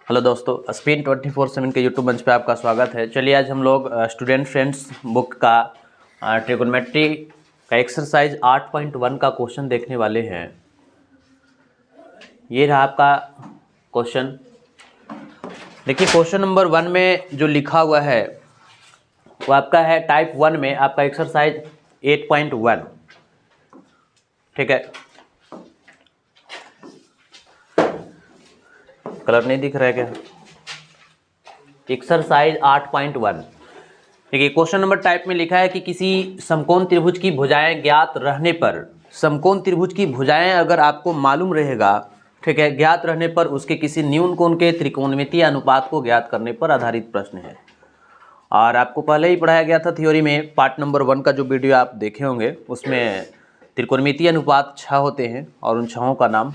Hello दोस्तों, spin 24/7 के YouTube मंच पे आपका स्वागत है। चलिए आज हम लोग स्टूडेंट फ्रेंड्स बुक का ट्रिगोनोमेट्री का एक्सरसाइज 8.1 का क्वेश्चन देखने वाले हैं। ये रहा आपका क्वेश्चन। देखिए क्वेश्चन नंबर 1 में जो लिखा हुआ है वो आपका है टाइप 1 में आपका एक्सरसाइज 8.1। ठीक है, कलर नहीं दिख रहा है क्या? एक्सरसाइज 8.1। देखिए क्वेश्चन नंबर टाइप में लिखा है कि किसी समकोण त्रिभुज की भुजाएं ज्ञात रहने पर, समकोण त्रिभुज की भुजाएं अगर आपको मालूम रहेगा, ठीक है, ज्ञात रहने पर उसके किसी न्यून कोण के त्रिकोणमितीय अनुपात को ज्ञात करने पर आधारित प्रश्न है। और आपको पहले ही पढ़ाया गया था थ्योरी में, पार्ट नंबर 1 का जो वीडियो आप देखे होंगे उसमें त्रिकोणमितीय अनुपात 6 होते हैं और उन 6 का नाम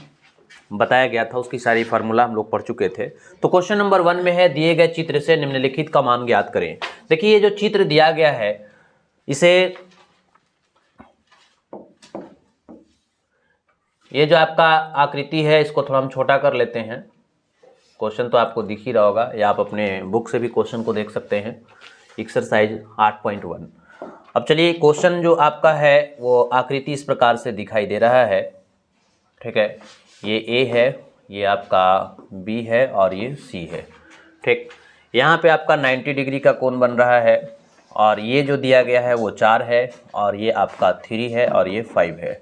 बताया गया था, उसकी सारी फार्मूला हम लोग पढ़ चुके थे। तो क्वेश्चन नंबर 1 में है दिए गए चित्र से निम्नलिखित का मान ज्ञात करें। देखिए ये जो चित्र दिया गया है इसे, ये जो आपका आकृति है इसको थोड़ा हम छोटा कर लेते हैं। क्वेश्चन तो आपको दिख ही रहा होगा या आप अपने बुक से भी क्वेश्चन को देख सकते हैं। एक्सरसाइज 8.1। अब चलिए क्वेश्चन जो आपका है वो आकृति इस प्रकार से दिखाई दे रहा है। ठीक है, ये ए है, ये आपका बी है और ये सी है। ठीक, यहाँ पे आपका 90 डिग्री का कोण बन रहा है और ये जो दिया गया है वो 4 है और ये आपका 3 है और ये 5 है।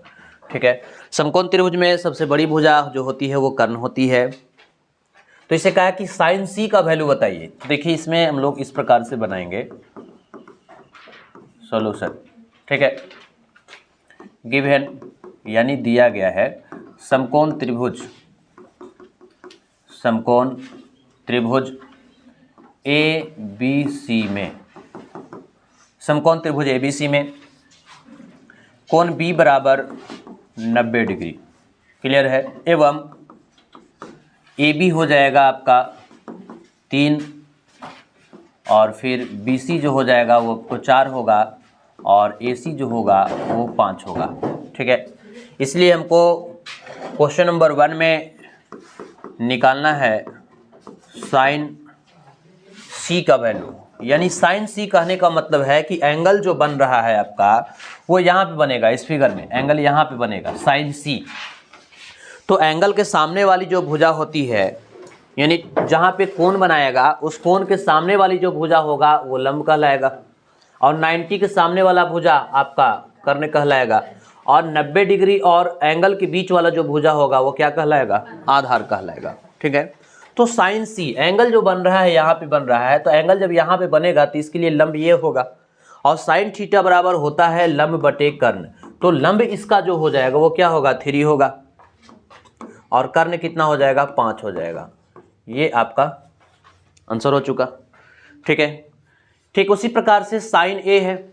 ठीक है, समकोण त्रिभुज में सबसे बड़ी भुजा जो होती है वो कर्ण होती है। तो इसे कहा कि साइन सी का वैल्यू बताइए। देखिए इसमें हम लोग इस प्रकार से बनाएंगे सॉल्यूशन। ठीक है, गिवन यानी दिया गया है समकोण त्रिभुज, समकोण त्रिभुज ए बी सी में, समकोण त्रिभुज ए बी सी में कोण बी बराबर 90 डिग्री, क्लियर है, एवं ए बी हो जाएगा आपका 3 और फिर बी सी जो हो जाएगा वो 4 होगा और ए सी जो होगा वो 5 होगा। ठीक है, इसलिए हमको क्वेश्चन नंबर 1 में निकालना है साइन सी का वैल्यू। यानी साइन सी कहने का मतलब है कि एंगल जो बन रहा है आपका वो यहाँ पे बनेगा, इस फिगर में एंगल यहाँ पे बनेगा साइन सी। तो एंगल के सामने वाली जो भुजा होती है, यानी जहाँ पे कोण बनाएगा उस कोण के सामने वाली जो भुजा होगा वो लंब कहलाएगा और 90 के सामने वाला भुजा आपका कर्ण कहलाएगा और 90 डिग्री और एंगल के बीच वाला जो भुजा होगा वो क्या कहलाएगा? आधार कहलाएगा। ठीक है, तो साइन सी एंगल जो बन रहा है यहाँ पे बन रहा है, तो एंगल जब यहाँ पे बनेगा तो इसके लिए लंब ये होगा और साइन थीटा बराबर होता है लंब बटे कर्ण। तो लंब इसका जो हो जाएगा वो क्या होगा? 3 होगा और कर्ण कितना हो जाएगा? 5 हो जाएगा। ये आपका आंसर हो चुका। ठीक है, ठीक उसी प्रकार से साइन ए है,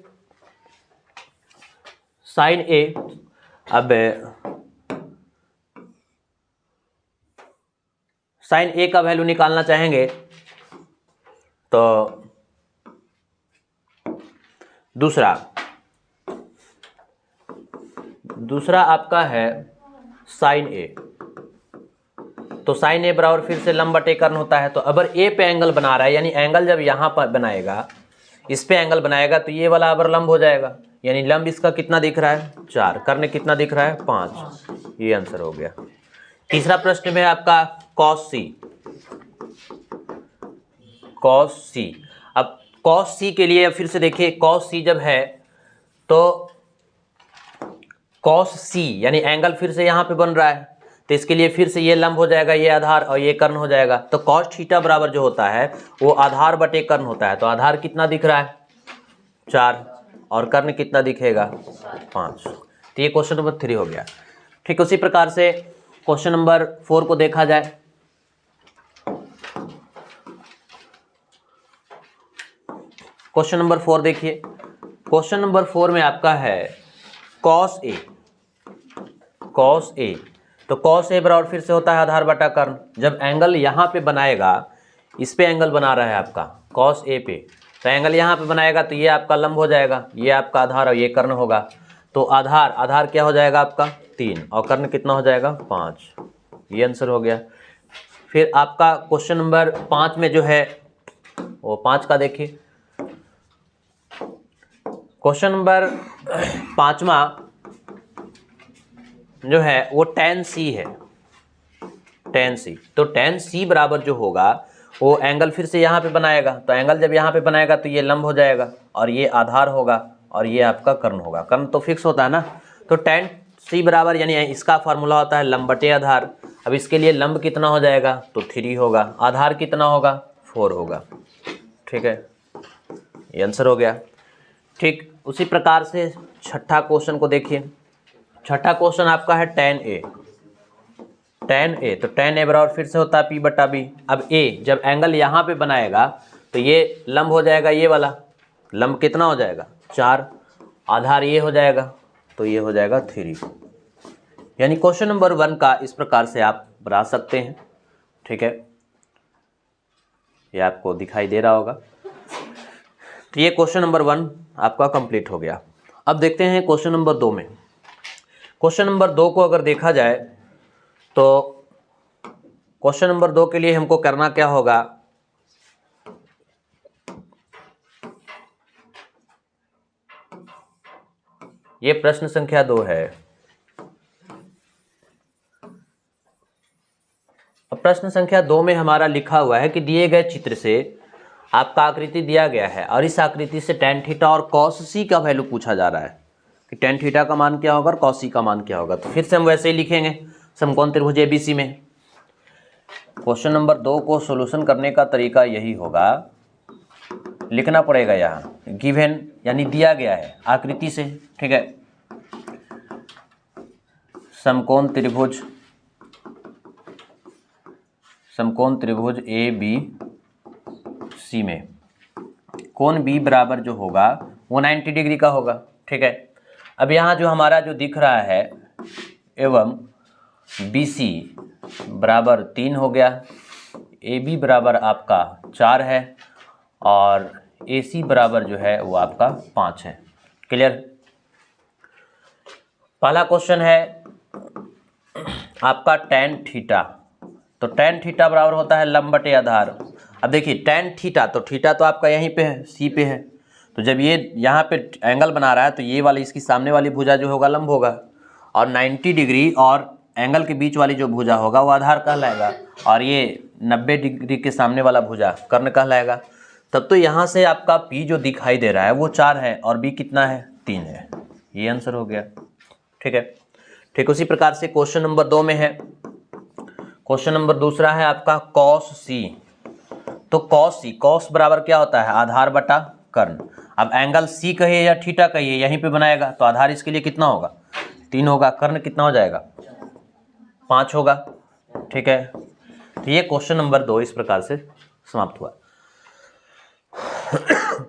साइन ए। अब साइन ए का वैल्यू निकालना चाहेंगे तो दूसरा आपका है साइन ए। तो साइन ए बराबर फिर से लंब बटे कर्ण होता है। तो अगर ए पे एंगल बना रहा है, यानी एंगल जब यहाँ पर बनाएगा, इस पे एंगल बनाएगा तो ये वाला अबर लंब हो जाएगा, यानी लंब इसका कितना दिख रहा है? 4, कर्ण कितना दिख रहा है? 5। ये आंसर हो गया। तीसरा प्रश्न में आपका कॉस सी, कॉस सी। अब कॉस सी के लिए फिर से देखिए, कॉस सी जब है तो कॉस सी यानी एंगल फिर से यहाँ पे बन रहा है, तो इसके लिए फिर से ये लंब हो जाएगा, ये आधार और ये कर्ण हो जाएगा। तो कॉस थीटा बराबर जो होता है वो आधार बटे कर्ण होता है। तो आधार कितना दिख रहा है? 4 और कर्ण कितना दिखेगा? 5। तो ये क्वेश्चन नंबर 3 हो गया। ठीक, उसी प्रकार से क्वेश्चन नंबर 4 को देखा जाए। क्वेश्चन नंबर 4 देखिए, क्वेश्चन नंबर 4 में आपका है कॉस ए, कॉस ए। तो कॉस ए बराबर फिर से होता है आधार बटा कर्ण। जब एंगल यहाँ पे बनाएगा, इस पे एंगल बना रहा है आपका कॉस ए पे, तो एंगल यहाँ पे बनाएगा तो ये आपका लंब हो जाएगा, ये आपका आधार और ये कर्ण होगा। तो आधार क्या हो जाएगा आपका? 3 और कर्ण कितना हो जाएगा? 5। ये आंसर हो गया। फिर आपका क्वेश्चन नंबर 5 में जो है वो 5 का देखिए, क्वेश्चन नंबर 5वां जो है वो tan C है, tan C। तो tan C बराबर जो होगा वो एंगल फिर से यहाँ पे बनाएगा, तो एंगल जब यहाँ पे बनाएगा तो ये लंब हो जाएगा और ये आधार होगा और ये आपका कर्ण होगा। कर्ण तो फिक्स होता है ना, तो tan C बराबर यानी इसका फार्मूला होता है लंब बटे आधार। अब इसके लिए लंब कितना हो जाएगा तो 3 होगा, आधार कितना होगा 4 होगा। ठीक है, ये आंसर हो गया। ठीक उसी प्रकार से छठा क्वेश्चन को देखिए। छठा क्वेश्चन आपका है tan A। तो tan A बराबर फिर से होता है P बटा B। अब A जब एंगल यहाँ पे बनाएगा तो ये लंब हो जाएगा, ये वाला लंब कितना हो जाएगा 4, आधार ये हो जाएगा तो ये हो जाएगा 3। यानी क्वेश्चन नंबर 1 का इस प्रकार से आप बना सकते हैं। ठीक है, ये आपको दिखाई दे रहा होगा। तो ये क्वेश्चन नंबर 1 आपका कंप्लीट हो गया। अब देखते हैं क्वेश्चन नंबर 2 में। क्वेश्चन नंबर 2 को अगर देखा जाए तो क्वेश्चन नंबर 2 के लिए हमको करना क्या होगा, ये प्रश्न संख्या 2 है। अब प्रश्न संख्या 2 में हमारा लिखा हुआ है कि दिए गए चित्र से आपका आकृति दिया गया है और इस आकृति से tan थीटा और cos C का वैल्यू पूछा जा रहा है कि tan थीटा का मान क्या होगा और cos C का मान क्या होगा। तो फिर से हम वैसे ही लिखेंगे समकोण त्रिभुज ABC में। क्वेश्चन नंबर 2 को सॉल्यूशन करने का तरीका यही होगा, लिखना पड़ेगा यहाँ गिवन यानी दिया गया है आकृति से। ठीक है, समकोण त्रिभुज ABC में कोण B बराबर जो होगा वो 90 डिग्री का होगा। ठीक है, अब यहाँ जो हमारा जो दिख रहा है एवं BC बराबर 3 हो गया, AB बराबर आपका 4 है और AC बराबर जो है वो आपका 5 है। क्लियर। पहला क्वेश्चन है आपका tan थीटा। तो tan थीटा बराबर होता है लंब बटे आधार। अब देखिए tan थीटा, तो थीटा तो आपका यहीं पे है C पे है, तो जब ये यहाँ पे एंगल बना रहा है तो ये वाली इसकी सामने वाली भुजा जो होगा लंब होगा और 90 डिग्री और एंगल के बीच वाली जो भुजा होगा वो आधार कहलाएगा और ये 90 डिग्री के सामने वाला भुजा कर्ण कहलाएगा। तब तो यहाँ से आपका P जो दिखाई दे रहा है वो 4 है और B कितना है 3 है। ये आंसर हो गया। ठीक है, ठीक उसी प्रकार से क्वेश्चन नंबर 2 में है। क्वेश्चन नंबर दूसरा है आपका cos C। तो cos बराबर क्या होता है आधार बटा कर्ण। अब एंगल C कहिए या थीटा कहिए यहीं पे बनाएगा तो आधार इसके लिए कितना होगा 3 होगा, कर्ण कितना हो जाएगा 5 होगा। ठीक है, तो ये क्वेश्चन नंबर 2 इस प्रकार से समाप्त हुआ।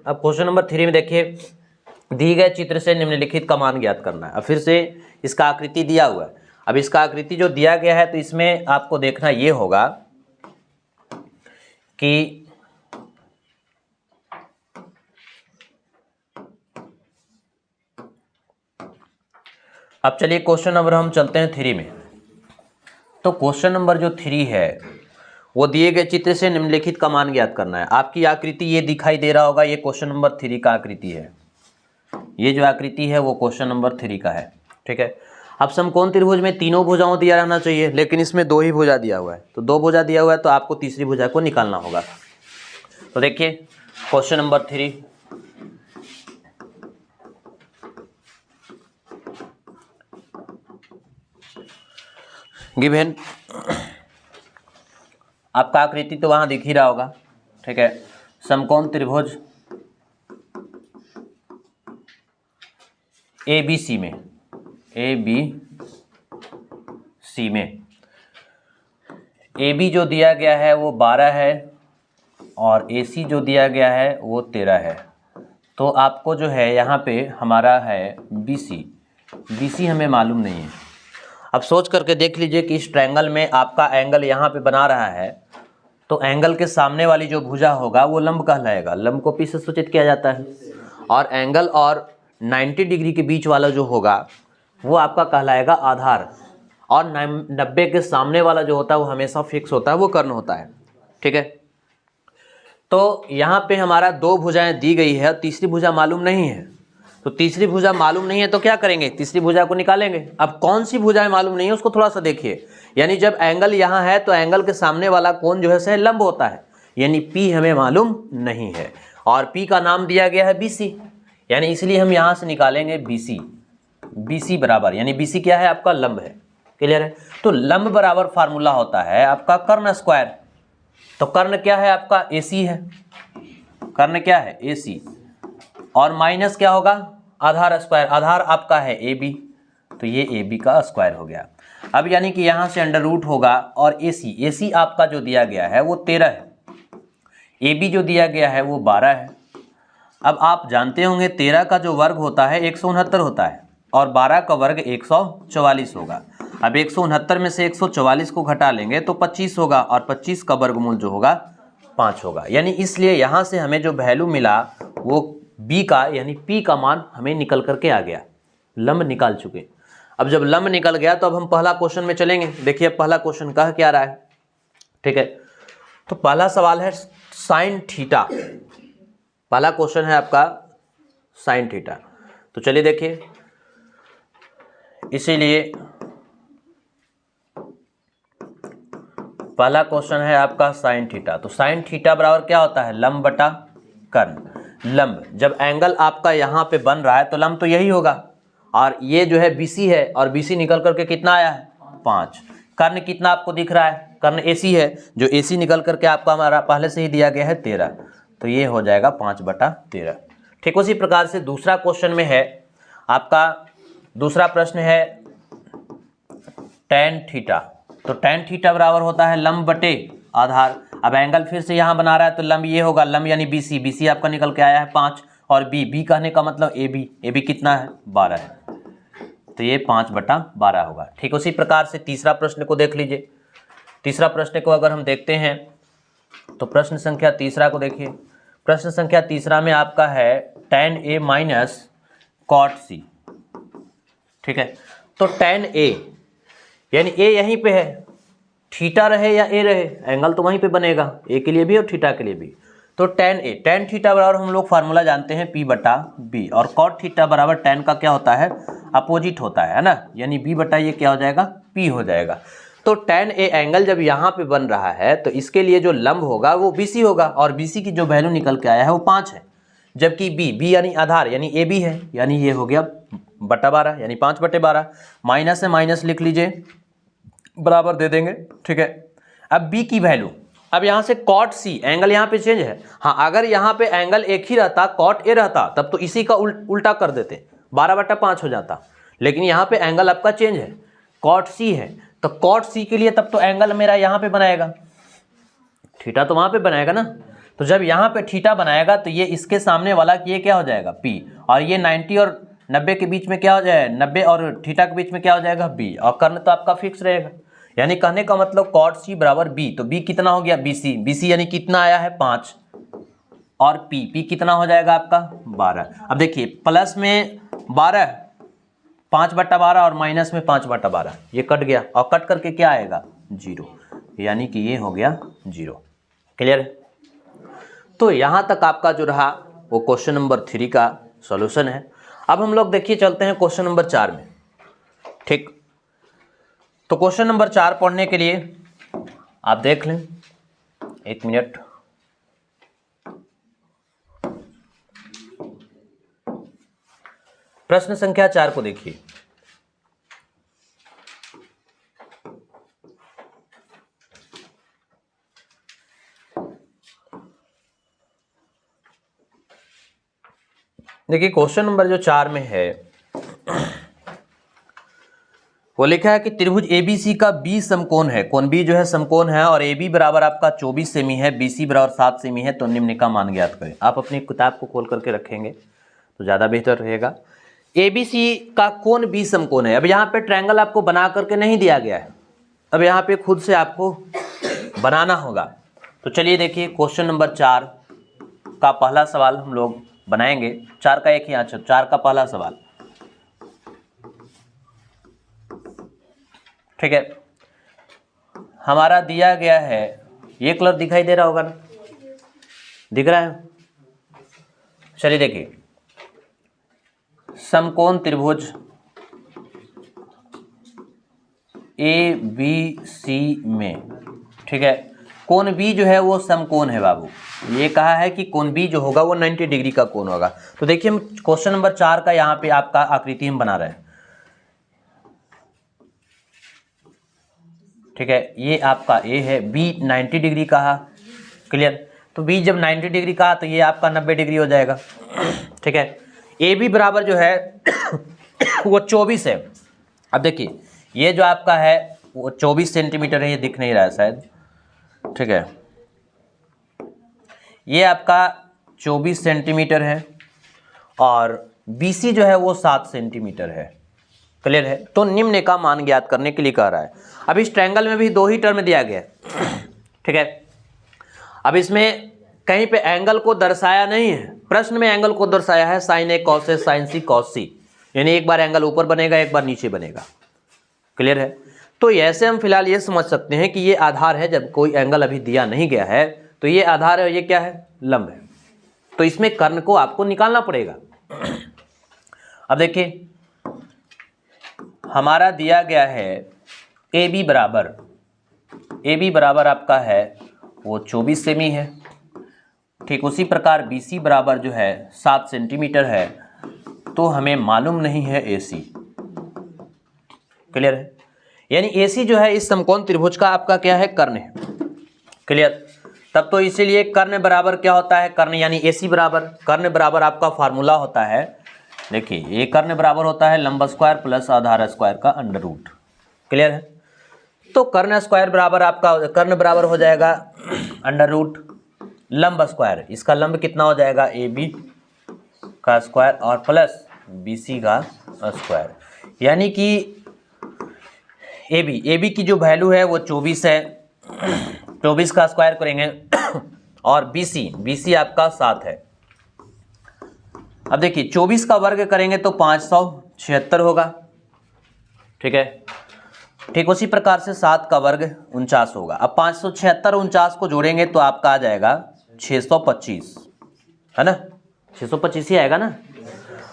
अब क्वेश्चन नंबर 3 में देखिए, दिए गए चित्र से निम्नलिखित का मान ज्ञात करना है। अब फिर से इसका आकृति दिया हुआ है। अब इसका आकृति जो दिया गया है तो इसमें आपको देखना ये होगा कि अब चलिए क्वेश्चन नंबर हम चलते हैं 3 में। तो क्वेश्चन नंबर जो 3 है वो दिए गए चित्र से निम्नलिखित का मान ज्ञात करना है। आपकी आकृति ये दिखाई दे रहा होगा, ये क्वेश्चन नंबर 3 का आकृति है। ये जो आकृति है वो क्वेश्चन नंबर 3 का है। ठीक है, अब समकोण त्रिभुज में तीनों भुजाओं दिया रहना चाहिए, लेकिन इसमें 2 ही भुजा दिया हुआ है। तो 2 भुजा दिया हुआ है तो आपको तीसरी भुजा को निकालना होगा। तो देखिए क्वेश्चन नंबर 3, गिवन आपका आकृति तो वहां दिख ही रहा होगा। ठीक है, समकोण त्रिभुज ABC में AB जो दिया गया है वो 12 है और AC जो दिया गया है वो 13 है। तो आपको जो है यहाँ पे हमारा है BC हमें मालूम नहीं है। अब सोच करके देख लीजिए कि इस ट्रायंगल में आपका एंगल यहाँ पे बना रहा है तो एंगल के सामने वाली जो भुजा होगा वो लंब कहलाएगा। लंब को P से सूचित किया जाता है और एंगल और 90 डिग्री के बीच वाला जो होगा वो आपका कहलाएगा आधार। और 90 के सामने वाला जो होता है वो हमेशा फिक्स होता है, वो कर्ण होता है। ठीक है, तो यहाँ पे हमारा 2 भुजाएं दी गई है, तीसरी भुजा मालूम नहीं है। तो तीसरी भुजा मालूम नहीं है तो क्या करेंगे, तीसरी भुजा को निकालेंगे। अब कौन सी भुजाएं मालूम नहीं है उसको थोड़ा सा देखिए, यानी जब एंगल यहाँ है तो एंगल के सामने वाला कोण जो है सह लंब होता है, यानी P हमें मालूम नहीं है और P का नाम दिया गया है BC, यानी इसलिए हम यहाँ से निकालेंगे BC बराबर, यानी BC क्या है आपका, लंब है। क्लियर है, तो लंब बराबर फार्मूला होता है आपका कर्ण स्क्वायर। तो कर्ण क्या है आपका, AC है, कर्ण क्या है AC, और माइनस क्या होगा, आधार स्क्वायर, आधार आपका है AB, तो ये AB का स्क्वायर हो गया। अब यानी कि यहाँ से अंडर रूट होगा और AC आपका जो दिया गया है वो 13 है, AB जो दिया गया है वो 12 है। अब आप जानते होंगे 13 का जो वर्ग होता है 169 होता है और 12 का वर्ग 144 होगा। अब 169 में से 144 को घटा लेंगे तो 25 होगा और 25 का वर्गमूल जो होगा 5 होगा। यानी इसलिए यहाँ से हमें जो वैल्यू मिला वो B का यानी P का मान हमें निकल करके आ गया, लंब निकाल चुके। अब जब लंब निकल गया तो अब हम पहला क्वेश्चन में चलेंगे। देखिए अब पहला क्वेश्चन कह क्या रहा है। ठीक है, तो पहला सवाल है साइन थीटा, पहला क्वेश्चन है आपका साइन थीटा। तो चलिए देखिए, इसीलिए पहला क्वेश्चन है आपका साइन थीटा। तो साइन थीटा बराबर क्या होता है, लंब बटा कर्ण। लंब जब एंगल आपका यहाँ पे बन रहा है तो लंब तो यही होगा, और ये जो है BC है और BC निकल करके कितना आया है 5। कर्ण कितना आपको दिख रहा है, कर्ण AC है, जो AC निकल करके आपका हमारा पहले से ही दिया गया है 13, तो ये हो जाएगा 5/13। ठीक उसी प्रकार से दूसरा क्वेश्चन में है आपका, दूसरा प्रश्न है tan थीटा। तो tan थीटा बराबर होता है लंब बटे आधार। अब एंगल फिर से यहाँ बना रहा है तो लंब ये होगा, लंब यानी BC आपका निकल के आया है 5 और B कहने का मतलब AB कितना है 12 है, तो ये 5/12 होगा। ठीक उसी प्रकार से तीसरा प्रश्न को देख लीजिए। तीसरा प्रश्न को अगर हम देखते हैं तो प्रश्न संख्या तीसरा को देखिए। प्रश्न संख्या तीसरा में आपका है tan A minus cot C। ठीक है, तो tan A यानी A यहीं पे है, थीटा रहे या A रहे एंगल तो वहीं पे बनेगा, A के लिए भी और थीटा के लिए भी। तो tan थीटा बराबर हम लोग फार्मूला जानते हैं P/B, और cot थीटा बराबर tan का क्या होता है, अपोजिट होता है ना, यानी B बटा ये क्या हो जाएगा P हो जाएगा। तो tan A एंगल जब यहाँ पे बन रहा है तो इसके लिए जो लंब होगा वो BC होगा, और BC की जो वैल्यू निकल के आया है वो 5 है, जबकि B यानी आधार यानी AB है, यानी ये हो गया बटा 12 यानी 5/12। माइनस से माइनस लिख लीजिए, बराबर दे देंगे। ठीक है, अब B की वैल्यू, अब यहाँ से cot C एंगल यहाँ पे चेंज है। हाँ, अगर यहाँ पे एंगल एक ही रहता cot A रहता तब तो इसी का उल्टा कर देते 12/5 हो जाता, लेकिन यहाँ पे एंगल आपका चेंज है, cot C है, तो cot C के लिए तब तो एंगल मेरा यहाँ पे बनाएगा, थीटा तो वहाँ पे बनाएगा ना। तो जब यहाँ पे थीटा बनाएगा तो ये इसके सामने वाला कि ये क्या हो जाएगा P, और ये 90 और 90 के बीच में क्या हो जाएगा, 90 और थीटा के बीच में क्या हो जाएगा B, और कर्ण तो आपका फिक्स रहेगा। यानी कहने का मतलब cot C बराबर B, तो B कितना हो गया BC यानी कितना आया है 5, और P कितना हो जाएगा आपका 12। अब देखिए प्लस में 12 5/12 और माइनस में 5/12, ये कट गया और कट करके क्या आएगा 0, यानी कि ये हो गया 0। क्लियर है, तो यहाँ तक आपका जो रहा वो क्वेश्चन नंबर 3 का सॉल्यूशन है। अब हम लोग देखिए चलते हैं क्वेश्चन नंबर 4 में। ठीक, तो क्वेश्चन नंबर 4 पढ़ने के लिए आप देख लें, 1 मिनट। प्रश्न संख्या 4 को देखिए। देखिए क्वेश्चन नंबर जो 4 में है वो लिखा है कि त्रिभुज ABC का B समकोण है, कोण B जो है समकोण है, और AB बराबर आपका 24 सेमी है, BC बराबर 7 सेमी है, तो निम्न का मान ज्ञात करें। आप अपनी किताब को खोल करके रखेंगे तो ज़्यादा बेहतर रहेगा। ABC का कोण B समकोण है। अब यहाँ पे ट्रायंगल आपको बना करके नहीं दिया गया है, अब यहाँ पे खुद से आपको बनाना होगा। तो चलिए देखिए क्वेश्चन नंबर 4 का पहला सवाल हम लोग बनाएंगे। 4 का एक ही आंसर, 4 का पहला सवाल। ठीक है, हमारा दिया गया है, ये कलर दिखाई दे रहा होगा ना, दिख रहा है? चलिए देखिए, समकोण त्रिभुज ए बी सी में, ठीक है, कोण बी जो है वो समकोण है बाबू। ये कहा है कि कोण बी जो होगा वो 90 डिग्री का कोण होगा। तो देखिए हम क्वेश्चन नंबर 4 का यहाँ पे आपका आकृति हम बना रहे हैं, ठीक है, ये आपका ए है, बी 90 डिग्री कहा, क्लियर। तो बी जब 90 डिग्री कहा तो ये आपका 90 डिग्री हो जाएगा, ठीक है। ए बी बराबर जो है वो 24 है। अब देखिए ये जो आपका है वो 24 सेंटीमीटर है, ये दिख नहीं रहा है शायद, ठीक है, ये आपका 24 सेंटीमीटर है और BC जो है वो 7 सेंटीमीटर है, क्लियर है। तो निम्न का मान ज्ञात करने के लिए कह रहा है। अब इस ट्रायंगल में भी 2 ही टर्म दिया गया है, ठीक है। अब इसमें कहीं पे एंगल को दर्शाया नहीं है, प्रश्न में एंगल को दर्शाया है sin A cos A sin C cos C, यानी एक बार एंगल ऊपर बनेगा एक बार नीचे बनेगा, क्लियर है। तो ऐसे हम फिलहाल ये समझ सकते हैं कि ये आधार है, जब कोई एंगल अभी दिया नहीं गया है तो ये आधार है, ये क्या है, लंब है। तो इसमें कर्ण को आपको निकालना पड़ेगा। अब देखिए हमारा दिया गया है ए बी बराबर आपका है वो 24 सेमी है, ठीक। उसी प्रकार BC बराबर जो है 7 सेंटीमीटर है। तो हमें मालूम नहीं है AC, क्लियर है। यानी AC जो है इस समकोण त्रिभुज का आपका क्या है, कर्ण है, क्लियर। तब तो इसीलिए कर्ण बराबर क्या होता है, कर्ण यानी AC बराबर, कर्ण बराबर आपका फार्मूला होता है, देखिए ये कर्ण बराबर होता है लंब स्क्वायर प्लस आधार स्क्वायर का अंडर रूट, क्लियर है। तो कर्ण स्क्वायर बराबर आपका, कर्ण बराबर हो जाएगा अंडर रूट लंब स्क्वायर, इसका लंब कितना हो जाएगा AB का स्क्वायर और प्लस BC का स्क्वायर, यानी कि AB की जो वैल्यू है वो 24 है, 24 का स्क्वायर करेंगे और BC आपका 7 है। अब देखिए 24 का वर्ग करेंगे तो 576 होगा, ठीक है। ठीक उसी प्रकार से 7 का वर्ग 49 होगा। अब 576 49 को जोड़ेंगे तो आपका आ जाएगा 625, है ना, 625 ही आएगा ना।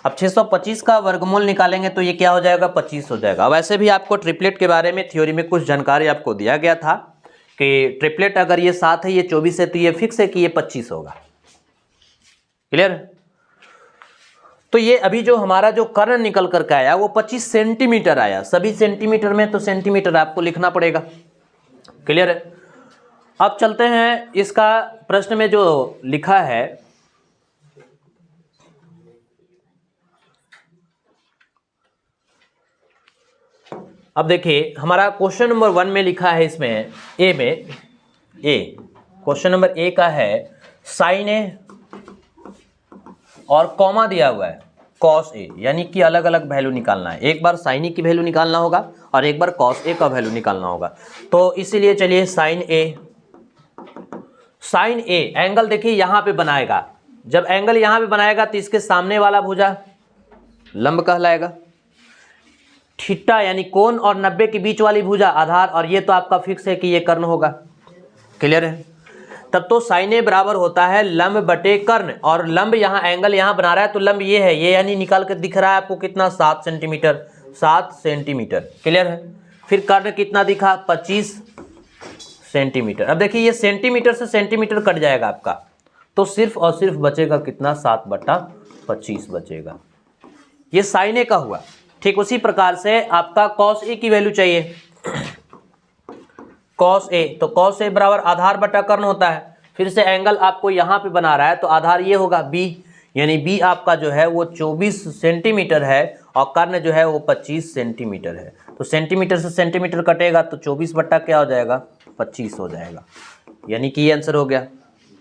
अब 625 का वर्गमूल निकालेंगे तो ये क्या हो जाएगा, 25 हो जाएगा। वैसे भी आपको ट्रिपलेट के बारे में थ्योरी में कुछ जानकारी आपको दिया गया था कि ट्रिपलेट अगर ये 7 है ये 24 है तो ये फिक्स है कि ये 25 होगा, क्लियर। तो ये अभी जो हमारा जो कर्ण निकल करके आया वो 25 सेंटीमीटर आया, सभी सेंटीमीटर में, तो सेंटीमीटर आपको लिखना पड़ेगा, क्लियर है। अब चलते हैं इसका प्रश्न में जो लिखा है, अब देखिए हमारा क्वेश्चन नंबर 1 में लिखा है, इसमें क्वेश्चन नंबर A का है sin A और कॉमा दिया हुआ है cos A, यानी कि अलग अलग वैल्यू निकालना है। एक बार sin A की वैल्यू निकालना होगा और एक बार cos A का वैल्यू निकालना होगा। तो इसीलिए चलिए sin A एंगल देखिए यहाँ पे बनाएगा, जब एंगल यहाँ पे बनाएगा तो इसके सामने वाला भुजा लंब कहलाएगा, थीटा यानी कोण और 90 के बीच वाली भुजा आधार, और ये तो आपका फिक्स है कि ये कर्ण होगा, क्लियर है। तब तो sin A बराबर होता है लंब बटे कर्ण, और लंब यहाँ एंगल यहाँ बना रहा है तो लंब ये है, ये यानी निकाल कर दिख रहा है आपको कितना, 7 सेंटीमीटर, क्लियर है। फिर कर्ण कितना दिखा, 25 सेंटीमीटर। अब देखिए ये सेंटीमीटर से सेंटीमीटर कट जाएगा आपका, तो सिर्फ और सिर्फ बचेगा कितना, 7/25 बचेगा। ये sin A का हुआ। ठीक उसी प्रकार से आपका cos A की वैल्यू चाहिए, cos A, तो cos A बराबर आधार बटा कर्ण होता है। फिर से एंगल आपको यहाँ पे बना रहा है तो आधार ये होगा B, यानी B आपका जो है वो 24 सेंटीमीटर है और कर्ण जो है वो 25 सेंटीमीटर है। तो सेंटीमीटर से सेंटीमीटर कटेगा तो 24 बट्टा क्या हो जाएगा, 25 हो जाएगा, यानी कि ये आंसर हो गया।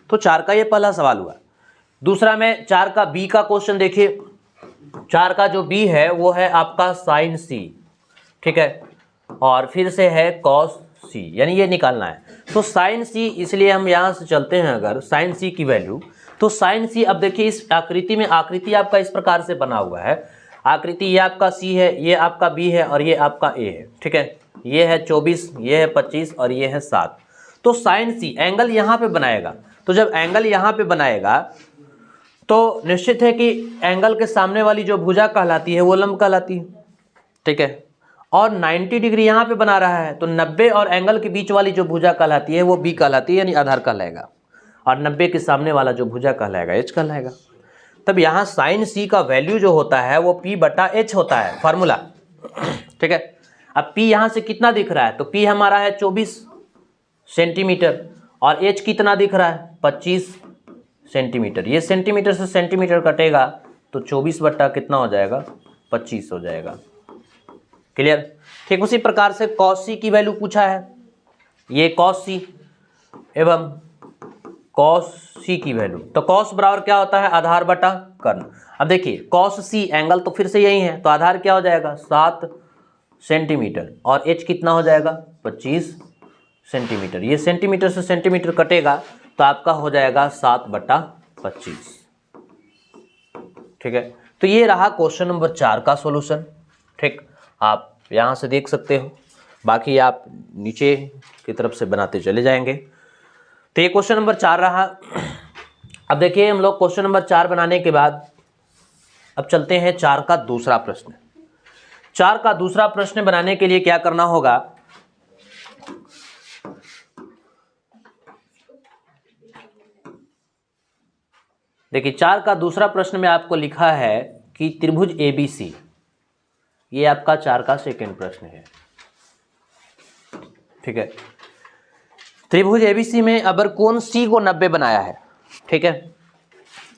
तो 4 का ये पहला सवाल हुआ। दूसरा में 4 का B का क्वेश्चन देखिए, 4 का जो B है वो है आपका sin C, ठीक है, और फिर से है cos C, यानी ये निकालना है। तो sin C, इसलिए हम यहाँ से चलते हैं अगर sin C की वैल्यू, तो sin C, अब देखिए इस आकृति में, आकृति आपका इस प्रकार से बना हुआ है, आकृति ये आपका सी है, ये आपका बी है और ये आपका ए है। ठीक है, ये है 24, ये है 25 और ये है 7। तो साइन सी एंगल यहाँ पे बनाएगा। तो जब एंगल यहाँ पे बनाएगा तो निश्चित है कि एंगल के सामने वाली जो भुजा कहलाती है वो लंब कहलाती है। ठीक है, और 90 डिग्री यहाँ पे बना रहा है तो 90 और एंगल के बीच वाली जो भुजा कहलाती है वो बी कहलाती है, यानी आधार कहलाएगा। और 90 के सामने वाला जो भुजा कहलाएगा एच कहलाएगा। तब यहाँ साइन सी का वैल्यू जो होता है वो P बटा एच होता है, फार्मूला। ठीक है, अब P यहाँ से कितना दिख रहा है, तो P हमारा है 24 सेंटीमीटर और H कितना दिख रहा है 25 सेंटीमीटर। ये सेंटीमीटर से सेंटीमीटर कटेगा तो 24 बट्टा कितना हो जाएगा 25 हो जाएगा। क्लियर। ठीक उसी प्रकार से कॉस सी की वैल्यू पूछा है, ये कॉस सी एवं कॉस सी की वैल्यू। तो कॉस बराबर क्या होता है आधार बटा कर्ण। अब देखिए कॉस सी एंगल तो फिर से यही है, तो आधार क्या हो जाएगा 7 सेंटीमीटर और एच कितना हो जाएगा 25 सेंटीमीटर। ये सेंटीमीटर से सेंटीमीटर कटेगा तो आपका हो जाएगा 7 बटा 25। ठीक है, तो ये रहा क्वेश्चन नंबर 4 का सॉल्यूशन। ठीक, आप यहाँ से देख सकते हो, बाकी आप नीचे की तरफ से बनाते चले जाएंगे। तो ये क्वेश्चन नंबर 4 रहा। अब देखिए हम लोग क्वेश्चन नंबर 4 बनाने के बाद अब चलते हैं 4 का दूसरा प्रश्न। 4 का दूसरा प्रश्न बनाने के लिए क्या करना होगा, देखिए 4 का दूसरा प्रश्न में आपको लिखा है कि त्रिभुज ABC, ये आपका 4 का सेकंड प्रश्न है। ठीक है, त्रिभुज ABC में अगर कोण C को 90 बनाया है। ठीक है,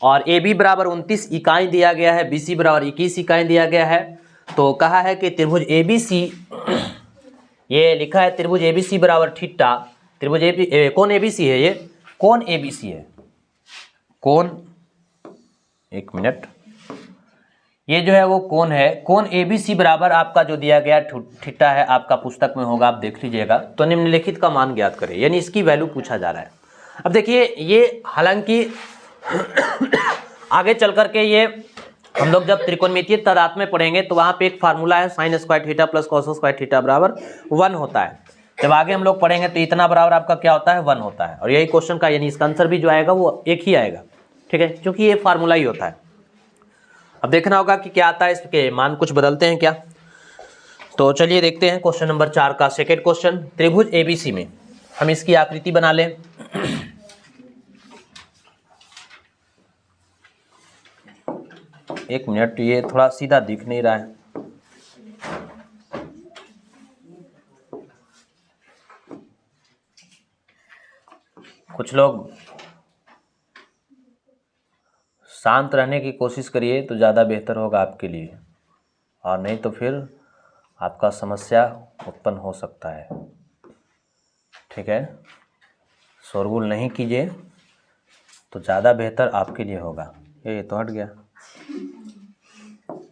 और AB बराबर 29 इकाई दिया गया है, BC बराबर 21 इकाई दिया गया है। तो कहा है कि त्रिभुज ABC, ये लिखा है त्रिभुज ABC बराबर थीटा, त्रिभुज कौन ABC है, ये कौन ABC है, कौन, एक मिनट, ये जो है वो कौन है, कौन ABC बराबर आपका जो दिया गया थीटा है, आपका पुस्तक में होगा, आप देख लीजिएगा। तो निम्नलिखित का मान ज्ञात करें, यानी इसकी वैल्यू पूछा जा रहा है। अब देखिए ये हालांकि आगे चल करके ये हम लोग जब त्रिकोणमितीय तादात्म्य में पढ़ेंगे तो वहाँ पे एक फार्मूला है sign square theta plus cos square theta बराबर 1 होता है। जब आगे हम लोग पढ़ेंगे तो इतना बराबर आपका क्या होता है 1 होता है, और यही क्वेश्चन का यानी इसका आंसर भी जो आएगा वो एक ही आएगा। ठीक है, क्योंकि ये फार्मूला ही होता है। अब देखना होगा कि क्या आता है, इसके मान कुछ बदलते हैं क्या। तो चलिए देखते हैं क्वेश्चन नंबर 4 का सेकेंड क्वेश्चन। त्रिभुज ABC में हम इसकी आकृति बना लें। एक मिनट, ये थोड़ा सीधा दिख नहीं रहा है। कुछ लोग शांत रहने की कोशिश करिए तो ज़्यादा बेहतर होगा आपके लिए, और नहीं तो फिर आपका समस्या उत्पन्न हो सकता है। ठीक है, शोरगुल नहीं कीजिए तो ज़्यादा बेहतर आपके लिए होगा। ये तो हट गया,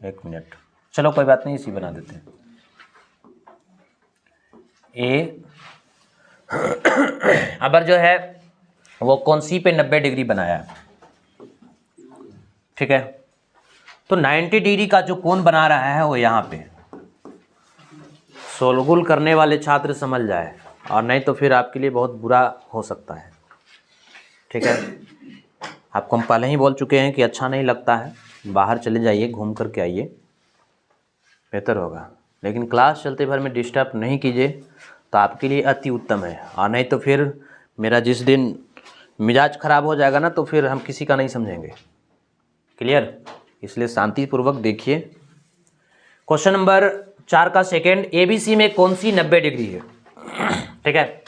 एक मिनट, चलो कोई बात नहीं, इसी बना देते हैं। ए अबर जो है वो कौन सी पे 90 डिग्री बनाया है। ठीक है, तो 90 डिग्री का जो कोण बना रहा है वो यहाँ पे, शोरगुल करने वाले छात्र समझ जाए, और नहीं तो फिर आपके लिए बहुत बुरा हो सकता है। ठीक है, आपको हम पहले ही बोल चुके हैं कि अच्छा नहीं लगता है, बाहर चले जाइए, घूम करके आइए, बेहतर होगा। लेकिन क्लास चलते भर में डिस्टर्ब नहीं कीजिए तो आपके लिए अति उत्तम है, और नहीं तो फिर मेरा जिस दिन मिजाज खराब हो जाएगा ना तो फिर हम किसी का नहीं समझेंगे। क्लियर, इसलिए शांतिपूर्वक देखिए। क्वेश्चन नंबर 4 का सेकेंड, ABC में कौन सी 90 डिग्री है। ठीक है,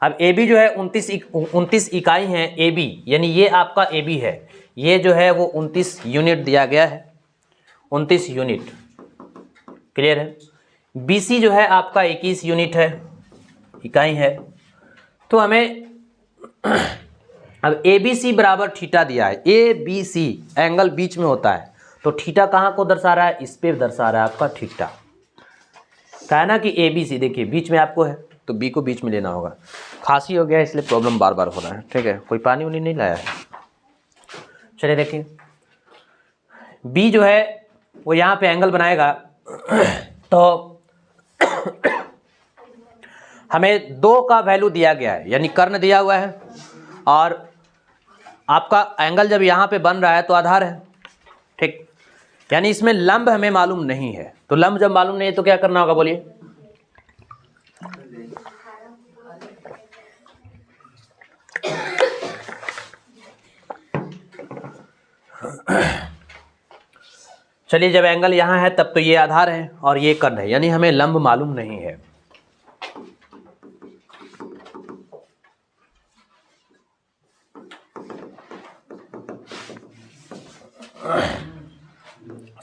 अब AB जो है 29 इकाई है AB, यानी ये आपका AB है, ये जो है वो 29 यूनिट दिया गया है, 29 यूनिट। क्लियर है, BC जो है आपका 21 यूनिट है, इकाई है। तो हमें अब ABC बराबर थीटा दिया है, ABC एंगल बीच में होता है, तो थीटा कहाँ को दर्शा रहा है, इस पे दर्शा रहा है आपका थीटा। कहा है ना कि ABC, देखिए बीच में आपको है तो B को बीच में लेना होगा। खांसी हो गया इसलिए प्रॉब्लम बार बार हो रहा है। ठीक है, कोई पानी वानी नहीं लाया है। चलिए देखिए, B जो है वो यहाँ पे एंगल बनाएगा तो हमें 2 का वैल्यू दिया गया है, यानी कर्ण दिया हुआ है, और आपका एंगल जब यहाँ पे बन रहा है तो आधार है, ठीक। यानी इसमें लंब हमें मालूम नहीं है, तो लंब जब मालूम नहीं है तो क्या करना होगा बोलिए? चलिए, जब एंगल यहाँ है तब तो ये आधार है और ये कर्ण है, यानी हमें लंब मालूम नहीं है।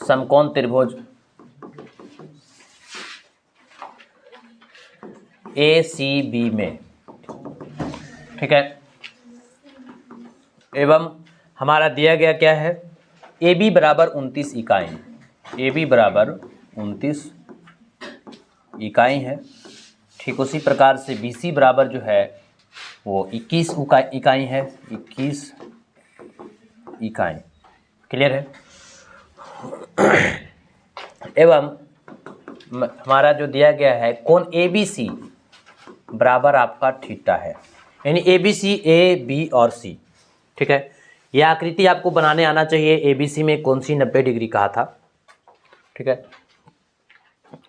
समकोण त्रिभुज ACB में, ठीक है, एवं हमारा दिया गया क्या है? AB बराबर 29 इकाई, AB बराबर 29 इकाई है। ठीक उसी प्रकार से BC बराबर जो है वो 21 इकाई है, 21 इकाई। क्लियर है? एवं हमारा जो दिया गया है कोण ABC बराबर आपका थीटा है, यानी ABC A, B और C, ठीक है। यह आकृति आपको बनाने आना चाहिए। ABC में कौन सी 90 डिग्री कहा था, ठीक है।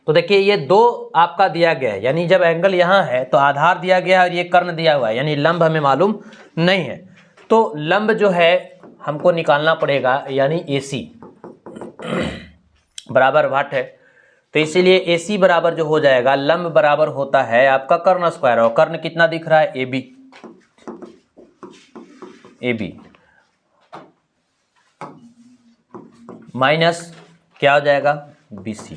तो देखिए ये 2 आपका दिया गया है, यानी जब एंगल यहाँ है तो आधार दिया गया है और ये कर्ण दिया हुआ है, यानी लंब हमें मालूम नहीं है। तो लंब जो है हमको निकालना पड़ेगा, यानी AC बराबर वाट है, तो इसीलिए AC बराबर जो हो जाएगा लंब बराबर होता है आपका कर्ण स्क्वायर, और कर्ण कितना दिख रहा है? AB माइनस क्या हो जाएगा? BC।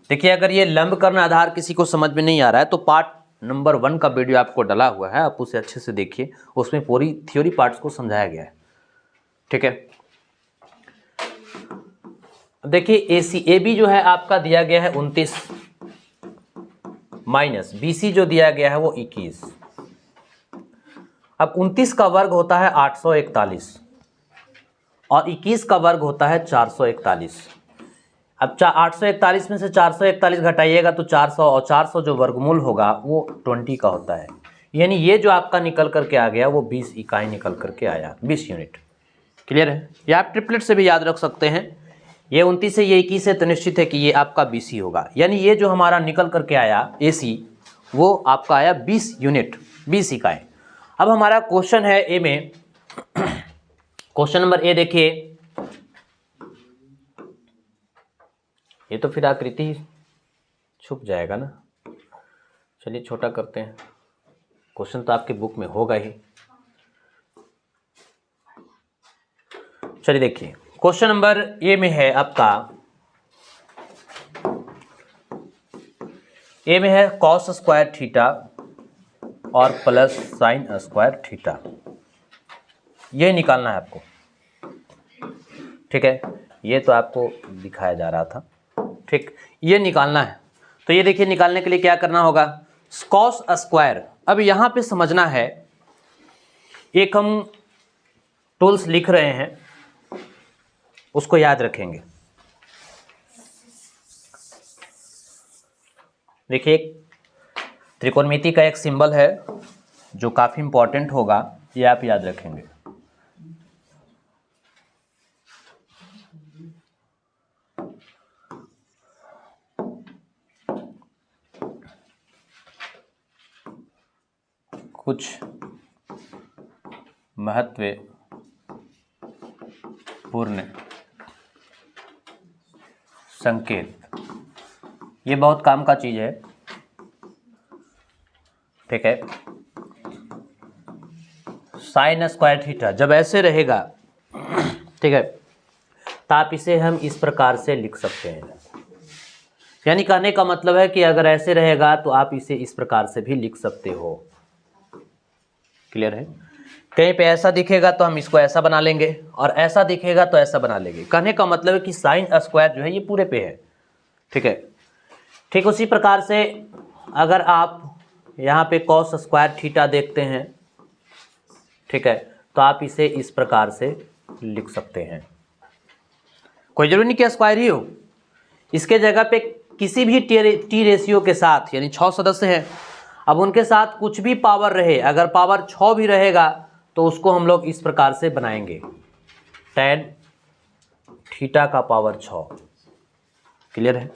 देखिए अगर ये लंब कर्ण आधार किसी को समझ में नहीं आ रहा है तो पार्ट नंबर 1 का वीडियो आपको डला हुआ है, आप उसे अच्छे से देखिए, उसमें पूरी थ्योरी पार्ट्स को समझाया गया है, ठीक है। देखिए AB जो है आपका दिया गया है 29 माइनस BC जो दिया गया है वो 21। अब 29 का वर्ग होता है 841 और 21 का वर्ग होता है 441। अब 841 में से 441 घटाइएगा तो 400, और 400 जो वर्गमूल होगा वो 20 का होता है, यानी ये जो आपका निकल करके आ गया वो 20 इकाई निकल करके आया, 20 यूनिट। क्लियर है? ये आप ट्रिपलेट से भी याद रख सकते हैं, ये 29 से ये 21 है तो निश्चित है कि ये आपका BC होगा, यानी ये जो हमारा निकल करके आया AC वो आपका आया 20 यूनिट, 20 इकाई। अब हमारा क्वेश्चन है A में, क्वेश्चन नंबर A देखिए, ये तो फिर आकृति ही छुप जाएगा ना, चलिए छोटा करते हैं, क्वेश्चन तो आपके बुक में होगा ही। चलिए देखिए क्वेश्चन नंबर A में है आपका, A में है कॉस स्क्वायर थीटा और प्लस साइन स्क्वायर थीटा, ये निकालना है आपको, ठीक है। ये तो आपको दिखाया जा रहा था, ठीक, ये निकालना है। तो ये देखिए निकालने के लिए क्या करना होगा? कॉस स्क्वायर, अब यहाँ पे समझना है, एक हम टूल्स लिख रहे हैं उसको याद रखेंगे। देखिए त्रिकोणमिति का एक सिंबल है जो काफ़ी इंपॉर्टेंट होगा, ये आप याद रखेंगे। कुछ महत्वपूर्ण संकेत, ये बहुत काम का चीज़ है, ठीक है। साइन स्क्वायर थीटा जब ऐसे रहेगा, ठीक है, तो आप इसे हम इस प्रकार से लिख सकते हैं, यानी कहने का मतलब है कि अगर ऐसे रहेगा तो आप इसे इस प्रकार से भी लिख सकते हो। क्लियर है? कहीं पे ऐसा दिखेगा तो हम इसको ऐसा बना लेंगे, और ऐसा दिखेगा तो ऐसा बना लेंगे। कहने का मतलब है कि साइन स्क्वायर जो है ये पूरे पे है, ठीक है। ठीक उसी प्रकार से अगर आप यहाँ पे कॉस स्क्वायर थीटा देखते हैं, ठीक है, तो आप इसे इस प्रकार से लिख सकते हैं। कोई जरूरी नहीं कि स्क्वायर ही हो, इसके जगह पे किसी भी टी रेशियो के साथ, यानी 6 सदस्य हैं, अब उनके साथ कुछ भी पावर रहे, अगर पावर 6 भी रहेगा तो उसको हम लोग इस प्रकार से बनाएंगे, tan थीटा का पावर 6। क्लियर है,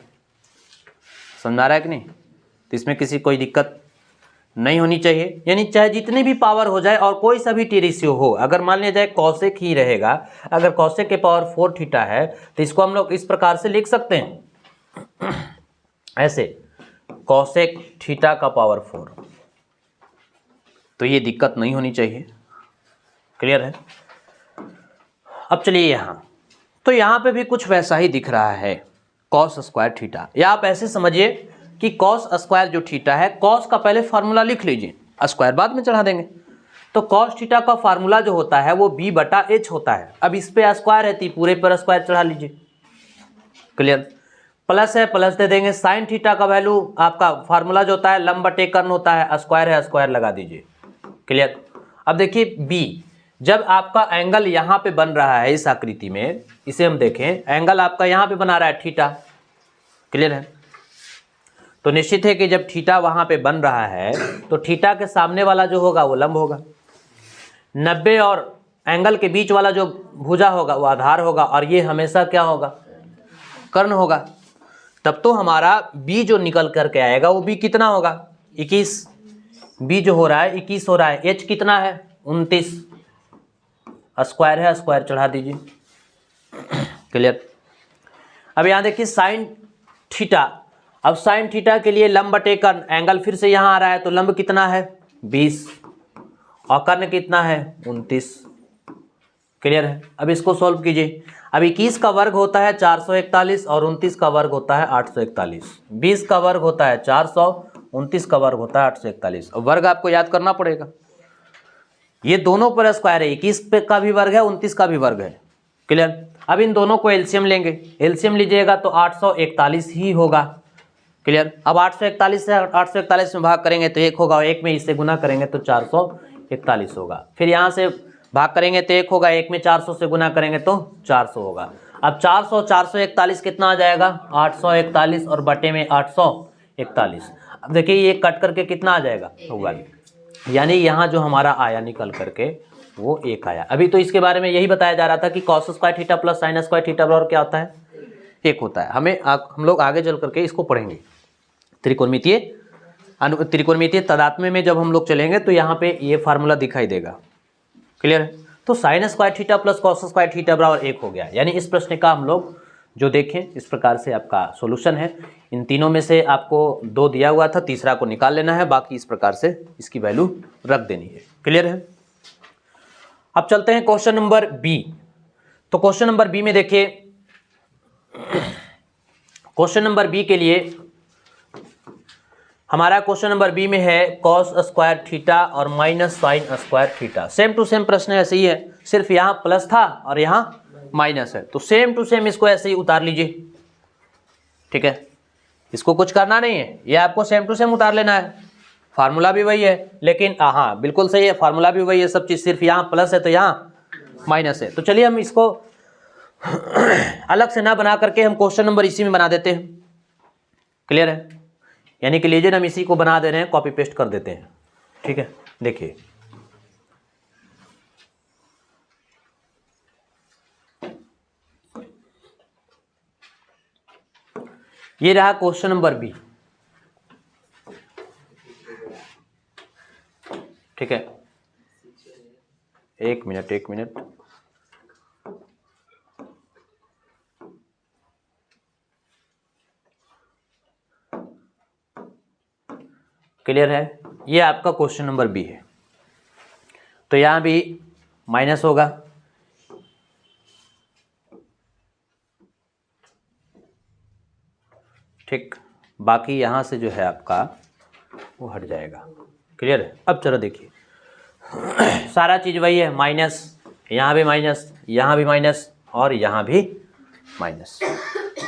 समझ आ रहा है कि नहीं? तो इसमें किसी कोई दिक्कत नहीं होनी चाहिए, यानी चाहे जितनी भी पावर हो जाए और कोई सा भी टी रेशियो हो, अगर मान लिया जाए कॉसेक ही रहेगा, अगर कॉसेक के पावर 4 थीटा है तो इसको हम लोग इस प्रकार से लिख सकते हैं ऐसे, कॉसेक थीटा का पावर 4। तो ये दिक्कत नहीं होनी चाहिए। क्लियर है? अब चलिए यहाँ, तो यहाँ पे भी कुछ वैसा ही दिख रहा है, कॉस स्क्वायर थीटा, या आप ऐसे समझिए कि कॉस स्क्वायर जो थीटा है, कॉस का पहले फार्मूला लिख लीजिए, स्क्वायर बाद में चढ़ा देंगे। तो कॉस थीटा का फार्मूला जो होता है वो b/h होता है। अब इस पे स्क्वायर है तो पूरे पर स्क्वायर चढ़ा लीजिए। क्लियर? प्लस है, प्लस दे देंगे। साइन थीटा का वैल्यू आपका फार्मूला जो होता है लंब/कर्ण होता है, स्क्वायर है स्क्वायर लगा दीजिए। क्लियर? अब देखिए b, जब आपका एंगल यहाँ पे बन रहा है इस आकृति में, इसे हम देखें, एंगल आपका यहाँ पे बना रहा है थीटा। क्लियर है? तो निश्चित है कि जब थीटा वहां पे बन रहा है तो थीटा के सामने वाला जो होगा वो लंब होगा, 90 और एंगल के बीच वाला जो भुजा होगा वो आधार होगा, और ये हमेशा क्या होगा? कर्ण होगा। तब तो हमारा b जो निकल करके आएगा वो b कितना होगा? 21। b जो हो रहा है 21 हो रहा है, h कितना है? 29। स्क्वायर है स्क्वायर चढ़ा दीजिए। क्लियर? अब यहाँ देखिए साइन थीटा, अब साइन थीटा के लिए लंब/कर्ण, एंगल फिर से यहाँ आ रहा है तो लंब कितना है? 20 और कर्ण कितना है? 29। क्लियर है? अब इसको सॉल्व कीजिए। अब 21 का वर्ग होता है 441 और 29 का वर्ग होता है 841। 20 का वर्ग होता है 400, 29 का वर्ग होता है 841। अब वर्ग आपको याद करना पड़ेगा, ये दोनों पर स्क्वायर है, 21 का भी वर्ग है 29 का भी वर्ग है। क्लियर? अब इन दोनों को एलसीएम लेंगे, एलसीएम लीजिएगा तो 841 ही होगा। क्लियर? अब 841 से 841 में भाग करेंगे तो 1 होगा, और 1 में इससे गुना करेंगे तो 441 होगा। फिर यहाँ से भाग करेंगे तो 1 होगा, 1 में 400 से गुना करेंगे तो 400 होगा। अब 400 441 कितना आ जाएगा? 841 और बटे में 841। अब देखिए ये कट करके कितना आ जाएगा? होगा, यानी यहाँ जो हमारा आया निकल करके वो 1 आया। अभी तो इसके बारे में यही बताया जा रहा था कि cos square theta plus sign square theta बराबर क्या होता है? 1 होता है। हम लोग आगे चल करके इसको पढ़ेंगे। त्रिकोणमितीय तदात्म्य में जब हम लोग चलेंगे तो यहाँ पे ये फार्मूला दिखाई देगा। क्लियर है? तो sign square theta plus cos square theta बराबर 1 हो गया। यानी इस प्रश्न का हम लोग जो देखें इस प्रकार से आपका सॉल्यूशन है। इन तीनों में से आपको 2 दिया हुआ था, तीसरा को निकाल लेना है, बाकी इस प्रकार से इसकी वैल्यू रख देनी है। क्लियर है? अब चलते हैं क्वेश्चन नंबर बी। तो क्वेश्चन नंबर बी में देखिए, क्वेश्चन नंबर बी के लिए हमारा क्वेश्चन नंबर बी में है कॉस स्क्वायर थीटा और minus sine square theta. Same to same प्रश्न ऐसे ही है, सिर्फ यहाँ प्लस था और यहाँ माइनस है, तो सेम टू सेम इसको ऐसे ही उतार लीजिए। ठीक है, इसको कुछ करना नहीं है, ये आपको सेम टू सेम उतार लेना है। फार्मूला भी वही है, लेकिन हाँ बिल्कुल सही है, फार्मूला भी वही है, सब चीज़, सिर्फ यहाँ प्लस है तो यहाँ माइनस है। तो चलिए हम इसको अलग से ना बना करके हम क्वेश्चन नंबर इसी में बना देते हैं। क्लियर है? यानी कि लीजिए हम इसी को बना दे रहे हैं, कॉपी पेस्ट कर देते हैं। ठीक है, देखिए ये रहा क्वेश्चन नंबर बी। ठीक है, एक मिनट। क्लियर है? ये आपका क्वेश्चन नंबर बी है, तो यहां भी माइनस होगा। ठीक, बाकी यहां से जो है आपका वो हट जाएगा। क्लियर है? अब चलो देखिए सारा चीज वही है, माइनस, यहाँ भी माइनस, यहाँ भी माइनस और यहाँ भी माइनस।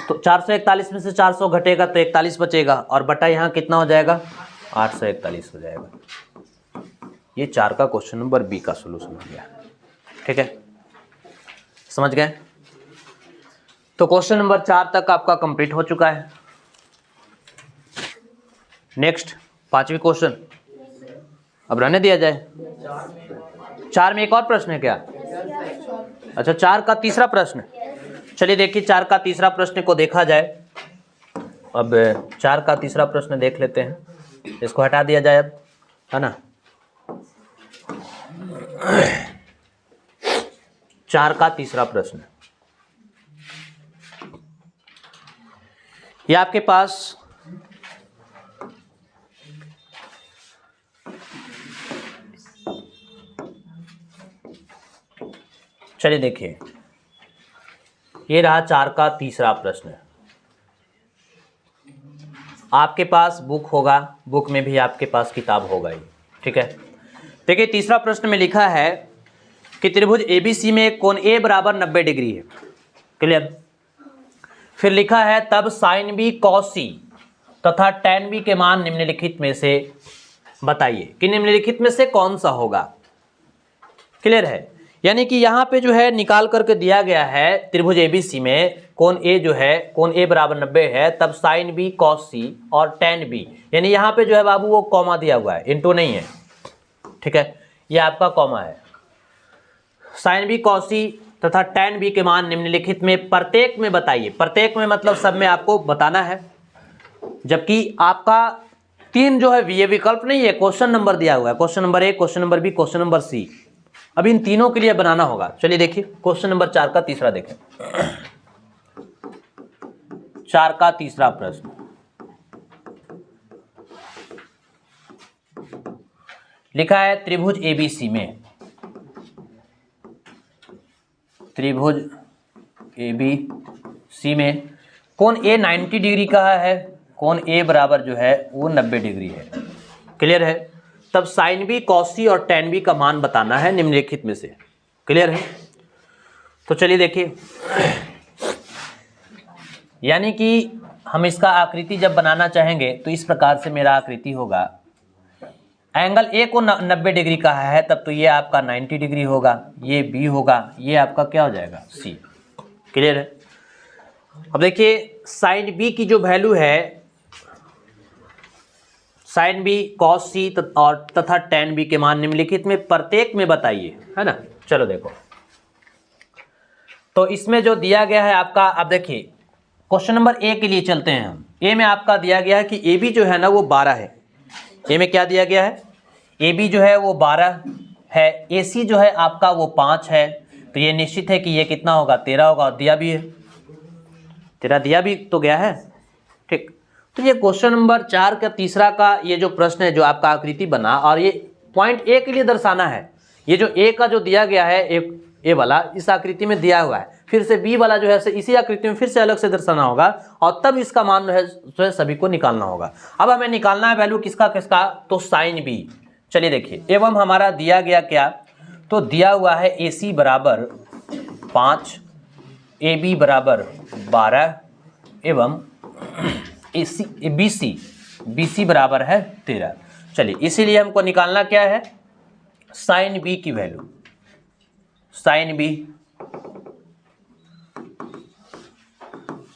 तो 441 में से 400 घटेगा तो 41 बचेगा, और बटा यहाँ कितना हो जाएगा? 841 हो जाएगा। ये 4 का क्वेश्चन नंबर बी का सोल्यूशन हो गया। ठीक है, समझ गए? तो क्वेश्चन नंबर 4 तक आपका कंप्लीट हो चुका है। नेक्स्ट 5वीं क्वेश्चन अब रहने दिया जाए। 4 में एक और प्रश्न है क्या? अच्छा, 4 का तीसरा प्रश्न। चलिए देखिए 4 का तीसरा प्रश्न को देखा जाए। अब 4 का तीसरा प्रश्न देख लेते हैं, इसको हटा दिया जाए अब, है ना। 4 का तीसरा प्रश्न, ये आपके पास चलिए देखिए, ये रहा 4 का तीसरा प्रश्न। आपके पास बुक होगा, बुक में भी आपके पास किताब होगा ही, ठीक है। देखिए तीसरा प्रश्न में लिखा है कि त्रिभुज एबीसी में कोण ए बराबर 90 डिग्री है, क्लियर। फिर लिखा है तब साइन बी कॉस सी तथा टैन बी के मान निम्नलिखित में से बताइए कि निम्नलिखित में से कौन सा होगा, क्लियर है। यानी कि यहाँ पे जो है निकाल करके दिया गया है त्रिभुज एबीसी में कोण ए जो है, कोण ए बराबर 90 है, तब साइन बी कॉस सी और टैन बी, यानी यहाँ पे जो है बाबू वो कॉमा दिया हुआ है, इनटू नहीं है, ठीक है, ये आपका कॉमा है। साइन बी कॉस सी तथा टैन बी के मान निम्नलिखित में प्रत्येक में बताइए। प्रत्येक में मतलब सब में आपको बताना है, जबकि आपका 3 जो है ये विकल्प नहीं है, क्वेश्चन नंबर दिया हुआ है, question number A, question number B, question number C. अब इन तीनों के लिए बनाना होगा। चलिए देखिए क्वेश्चन नंबर 4 का तीसरा देखें। 4 का तीसरा प्रश्न, लिखा है त्रिभुज एबीसी में, त्रिभुज एबीसी में कोण ए 90 डिग्री का है, कोण ए बराबर जो है वो 90 डिग्री है, क्लियर है। तब साइन बी कॉस सी और टैन बी का मान बताना है निम्नलिखित में से, क्लियर है। तो चलिए देखिए, यानी कि हम इसका आकृति जब बनाना चाहेंगे तो इस प्रकार से मेरा आकृति होगा। एंगल ए को 90 डिग्री का है, तब तो ये आपका 90 डिग्री होगा, ये बी होगा, ये आपका क्या हो जाएगा सी, क्लियर है। अब देखिए साइन बी की जो वैल्यू है, साइन बी कॉस सी और तथा टैन बी के मान निम्नलिखित में प्रत्येक में बताइए, है ना। चलो देखो, तो इसमें जो दिया गया है आपका, अब देखिए क्वेश्चन नंबर ए के लिए चलते हैं हम। ए में आपका दिया गया है कि ए बी जो है ना वो 12 है। ए में क्या दिया गया है, ए बी जो है वो 12 है, ए सी जो है आपका वो 5 है, तो ये निश्चित है कि ये कितना होगा 13 होगा, और दिया भी है 13, दिया भी तो गया है, ठीक। तो ये क्वेश्चन नंबर 4 का तीसरा का ये जो प्रश्न है, जो आपका आकृति बना, और ये पॉइंट ए के लिए दर्शाना है। ये जो ए का जो दिया गया है, ए वाला इस आकृति में दिया हुआ है, फिर से बी वाला जो है इसी आकृति में फिर से अलग से दर्शाना होगा, और तब इसका मान जो है सभी को निकालना होगा। अब हमें निकालना है वैल्यू किसका किसका, तो साइन बी। चलिए देखिए, एवं हमारा दिया गया क्या, तो दिया हुआ है ए सी बराबर 5, ए बी बराबर 12 एवं बी सी बराबर है 13। चलिए इसीलिए हमको निकालना क्या है, साइन बी की वैल्यू। साइन बी,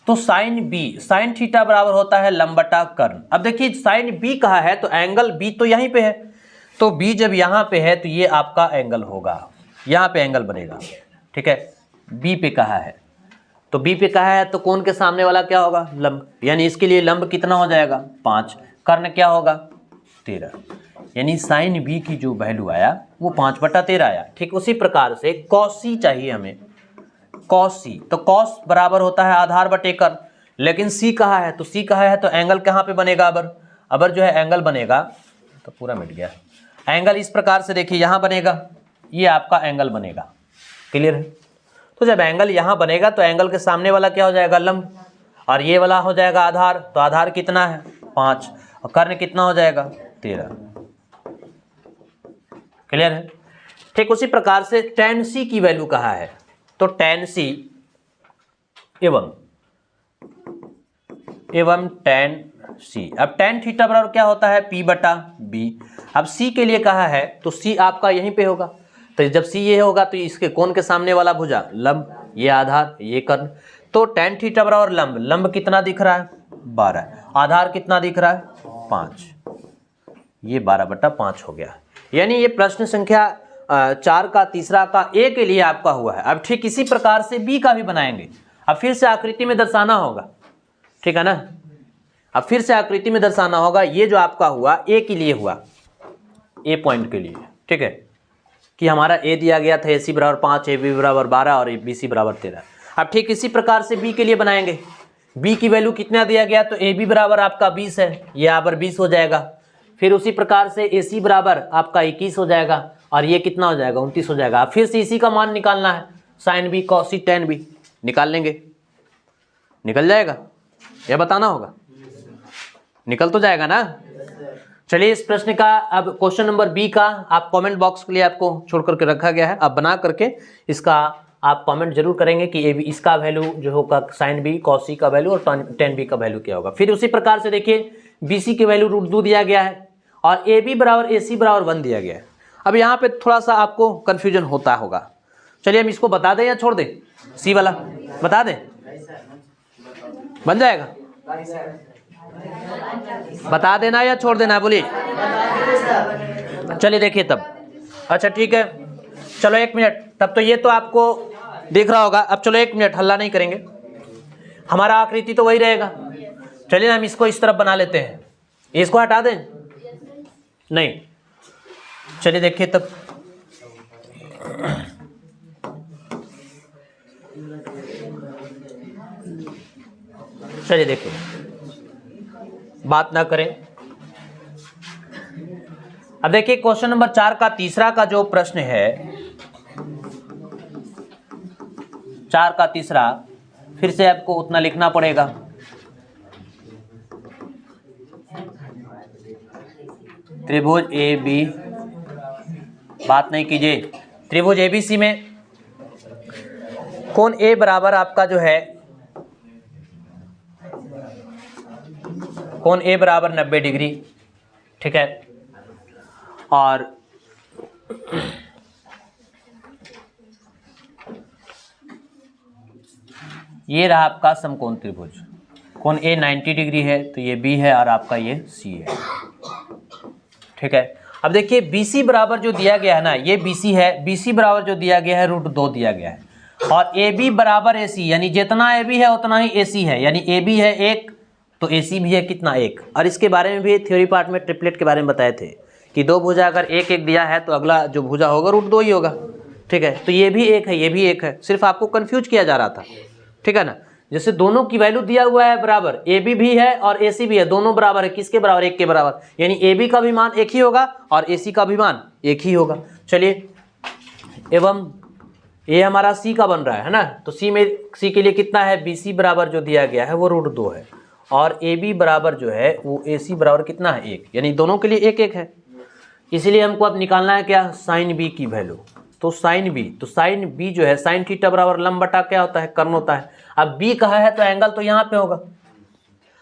तो साइन बी, साइन थीटा बराबर होता है लंब बटा कर्ण। अब देखिए साइन बी कहा है तो एंगल बी तो यहीं पे है, तो बी जब यहाँ पे है तो ये आपका एंगल होगा, यहाँ पे एंगल बनेगा, ठीक है। बी पे कहा है, तो बी पे कहा है तो कोण के सामने वाला क्या होगा, लंब, यानी इसके लिए लंब कितना हो जाएगा 5, कर्ण क्या होगा 13, यानी साइन बी की जो वैल्यू आया वो 5/13 आया। ठीक उसी प्रकार से कॉस सी चाहिए हमें, कॉस सी, तो कॉस बराबर होता है आधार बटे कर्ण, लेकिन सी कहा है, तो सी कहा है तो एंगल कहाँ पे बनेगा, अबर जो है एंगल बनेगा, तो पूरा मिट गया एंगल। इस प्रकार से देखिए यहाँ बनेगा, ये आपका एंगल बनेगा, क्लियर है। तो जब एंगल यहाँ बनेगा तो एंगल के सामने वाला क्या हो जाएगा लंब, और ये वाला हो जाएगा आधार, तो आधार कितना है 5, और कर्ण कितना हो जाएगा 13, क्लियर है। ठीक उसी प्रकार से tan सी की वैल्यू कहा है, तो tan सी एवं tan सी। अब tan थीटा बराबर क्या होता है P/B। अब C के लिए कहा है तो C आपका यहीं पे होगा, तो जब C ये होगा तो इसके कोण के सामने वाला भुजा लंब, ये आधार, ये कर्ण, तो tan थीटा बराबर लंब, लंब कितना दिख रहा है 12, आधार कितना दिख रहा है 5, ये 12/5 हो गया। यानी ये प्रश्न संख्या 4 का तीसरा का ए के लिए आपका हुआ है। अब ठीक इसी प्रकार से बी का भी बनाएंगे। अब फिर से आकृति में दर्शाना होगा, ठीक है ना। अब फिर से आकृति में दर्शाना होगा। ये जो आपका हुआ ए के लिए हुआ, ए पॉइंट के लिए, ठीक है, कि हमारा ए दिया गया था AC बराबर 5, AB बराबर 12 और BC बराबर 13। अब ठीक इसी प्रकार से बी के लिए बनाएंगे। बी की वैल्यू कितना दिया गया, तो AB बराबर आपका 20 है, ये यहाँ पर 20 हो जाएगा। फिर उसी प्रकार से AC बराबर आपका 21 हो जाएगा और ये कितना हो जाएगा 29 हो जाएगा। फिर से इसी का मान निकालना है, sin B cos C tan B निकाल लेंगे, निकल जाएगा या बताना होगा, निकल तो जाएगा ना। चलिए इस प्रश्न का अब क्वेश्चन नंबर बी का आप कमेंट बॉक्स के लिए आपको छोड़ करके रखा गया है। अब बना करके इसका आप कमेंट जरूर करेंगे कि ए बी इसका वैल्यू जो होगा साइन बी कॉस सी का वैल्यू और टेन बी का वैल्यू क्या होगा। फिर उसी प्रकार से देखिए बी सी की वैल्यू √2 दिया गया है और ए बी बराबर ए सी बराबर 1 दिया गया है। अब यहाँ पे थोड़ा सा आपको कन्फ्यूजन होता होगा। चलिए हम इसको बता दें या छोड़ दें, सी वाला बता दें, बन जाएगा, बता देना या छोड़ देना है, बोलिए। चलिए देखिए तब, अच्छा ठीक है, चलो 1 मिनट, तब तो ये तो आपको दिख रहा होगा। अब चलो 1 मिनट हल्ला नहीं करेंगे, हमारा आकृति तो वही रहेगा। चलिए हम इसको इस तरफ बना लेते हैं, इसको हटा दें, नहीं, चलिए देखिए तब, चलिए देखिए, बात ना करें। अब देखिए क्वेश्चन नंबर 4 का तीसरा का जो प्रश्न है, 4 का तीसरा, फिर से आपको उतना लिखना पड़ेगा। त्रिभुज ए बी, बात नहीं कीजिए, त्रिभुज एबीसी में कोण ए बराबर आपका जो है कोण ए बराबर 90 डिग्री, ठीक है, और ये रहा आपका समकोण त्रिभुज। कोण ए 90 डिग्री है, तो ये बी है और आपका ये सी है, ठीक है। अब देखिए BC बराबर जो दिया गया है ना, ये BC है, BC बराबर जो दिया गया है √2 दिया गया है, और AB बराबर AC, यानी जितना AB है उतना ही AC है, यानी AB है 1 तो AC भी है कितना 1। और इसके बारे में भी थ्योरी पार्ट में ट्रिपलेट के बारे में बताए थे कि दो भुजा अगर 1 दिया है तो अगला जो भुजा होगा √2 ही होगा, ठीक है। तो ये भी 1 है, ये भी 1 है, सिर्फ आपको कंफ्यूज किया जा रहा था, ठीक है ना। जैसे दोनों की वैल्यू दिया हुआ है बराबर, AB भी है और AC भी है, दोनों बराबर है, किसके बराबर 1 के बराबर, यानी AB का भी मान 1 ही होगा और AC का भी मान 1 ही होगा। चलिए, एवं ये हमारा C का बन रहा है ना, तो C के लिए कितना है, BC बराबर जो दिया गया है वो √2 है और AB बराबर जो है वो AC बराबर कितना है 1, यानी दोनों के लिए 1 1 है। इसीलिए हमको अब निकालना है क्या, साइन B की वैल्यू। तो साइन B जो है साइन थीटा बराबर लंब बटा क्या होता है, कर्ण होता है। अब B कहा है तो एंगल तो यहाँ पे होगा,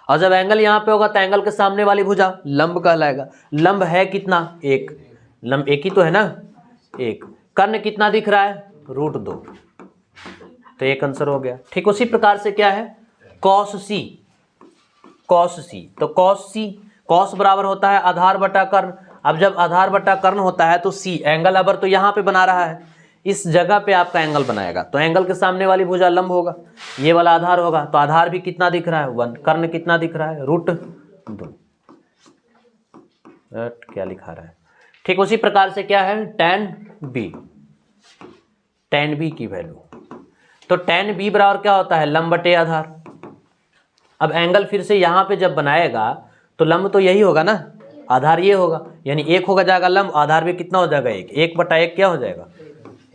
और जब एंगल यहाँ पे होगा तो एंगल के सामने वाली भुजा लंब कहलाएगा। लंब है कितना 1, लंब 1 ही तो है ना 1, कर्ण कितना दिख रहा है √2, तो एक आंसर हो गया। ठीक उसी प्रकार से क्या है cos C, तो cos बराबर होता है आधार बटा कर्ण। अब जब आधार बटा कर्ण होता है तो C एंगल अबर तो यहाँ पे बना रहा है, इस जगह पे आपका एंगल बनाएगा, तो एंगल के सामने वाली भुजा लंब होगा, ये वाला आधार होगा, तो आधार भी कितना दिख रहा है 1, कर्ण कितना दिख रहा है √2, क्या लिखा रहा है। ठीक उसी प्रकार से क्या है tan B की वैल्यू, तो tan B बराबर क्या होता है लंब बटे आधार। अब एंगल फिर से यहाँ पे जब बनाएगा तो लंब तो यही होगा ना, आधार ये होगा, यानी 1 होगा जाएगा लंब, आधार भी कितना हो जाएगा 1 बटा 1 क्या हो जाएगा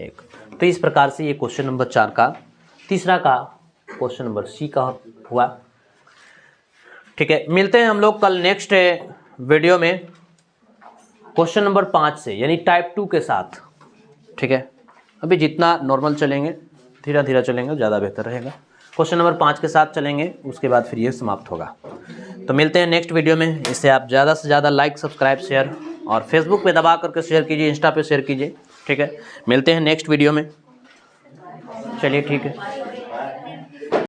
1। तो इस प्रकार से ये क्वेश्चन नंबर 4 का तीसरा का क्वेश्चन नंबर C का हुआ। ठीक है, मिलते हैं हम लोग कल नेक्स्ट वीडियो में क्वेश्चन नंबर 5 से, यानी टाइप 2 के साथ। ठीक है, अभी जितना नॉर्मल चलेंगे धीरे धीरे चलेंगे ज़्यादा बेहतर रहेगा। क्वेश्चन नंबर 5 के साथ चलेंगे, उसके बाद फिर ये समाप्त होगा। तो मिलते हैं नेक्स्ट वीडियो में। इसे आप ज़्यादा से ज़्यादा लाइक सब्सक्राइब शेयर और फेसबुक पे दबा करके शेयर कीजिए, इंस्टा पे शेयर कीजिए। ठीक है, मिलते हैं नेक्स्ट वीडियो में। चलिए ठीक है।